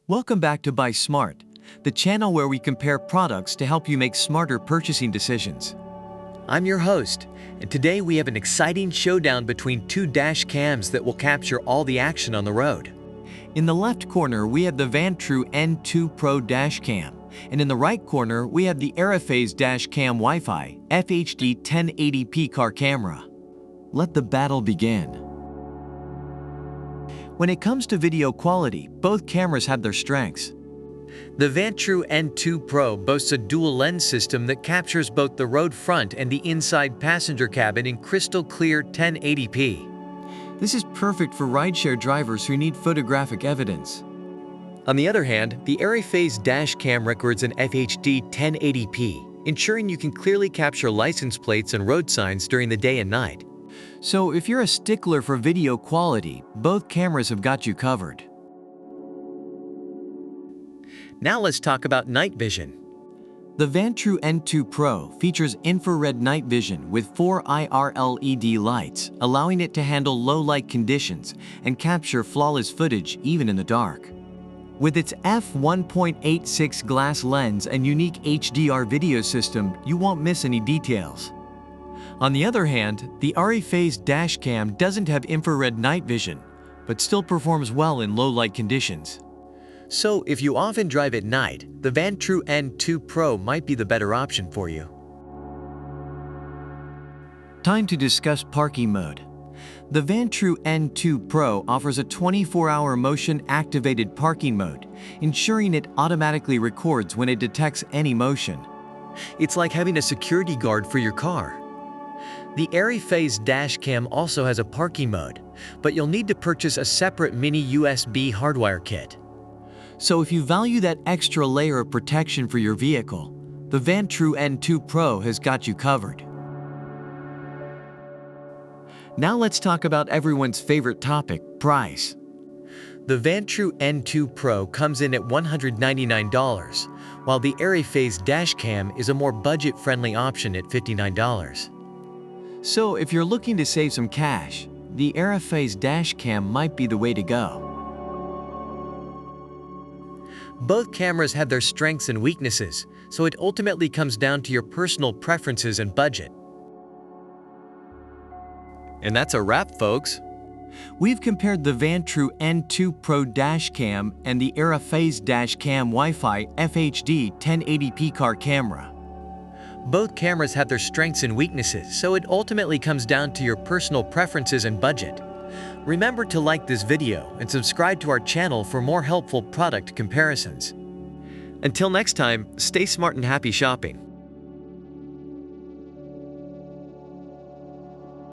Welcome back to Buy Smart, the channel where we compare products to help you make smarter purchasing decisions. I'm your host, and today we have an exciting showdown between two dash cams that will capture all the action on the road. In the left corner, we have the Vantrue N2 Pro dash cam, and in the right corner, we have the ARIFAYZ dash cam Wi-Fi FHD 1080p car camera. Let the battle begin. When it comes to video quality, both cameras have their strengths. The Vantrue N2 Pro boasts a dual lens system that captures both the road front and the inside passenger cabin in crystal clear 1080p. This is perfect for rideshare drivers who need photographic evidence. On the other hand, the ARIFAYZ dash cam records an FHD 1080p, ensuring you can clearly capture license plates and road signs during the day and night. So if you're a stickler for video quality, both cameras have got you covered. Now let's talk about night vision. The Vantrue N2 Pro features infrared night vision with 4 IR LED lights, allowing it to handle low light conditions and capture flawless footage even in the dark. With its f1.86 glass lens and unique HDR video system, you won't miss any details. On the other hand, the ARIFAYZ dashcam doesn't have infrared night vision, but still performs well in low light conditions. So if you often drive at night, the Vantrue N2 Pro might be the better option for you. Time to discuss parking mode. The Vantrue N2 Pro offers a 24-hour motion-activated parking mode, ensuring it automatically records when it detects any motion. It's like having a security guard for your car. The ARIFAYZ dashcam also has a parking mode, but you'll need to purchase a separate mini USB hardwire kit. So if you value that extra layer of protection for your vehicle, the Vantrue N2 Pro has got you covered. Now let's talk about everyone's favorite topic, price. The Vantrue N2 Pro comes in at $199, while the ARIFAYZ dashcam is a more budget-friendly option at $59. So if you're looking to save some cash, the ARIFAYZ dashcam might be the way to go. Both cameras have their strengths and weaknesses, so it ultimately comes down to your personal preferences and budget. And that's a wrap, folks. We've compared the Vantrue N2 Pro dashcam and the ARIFAYZ dashcam Wi-Fi FHD 1080p car camera. Both cameras have their strengths and weaknesses, so it ultimately comes down to your personal preferences and budget. Remember to like this video and subscribe to our channel for more helpful product comparisons. Until next time, stay smart and happy shopping.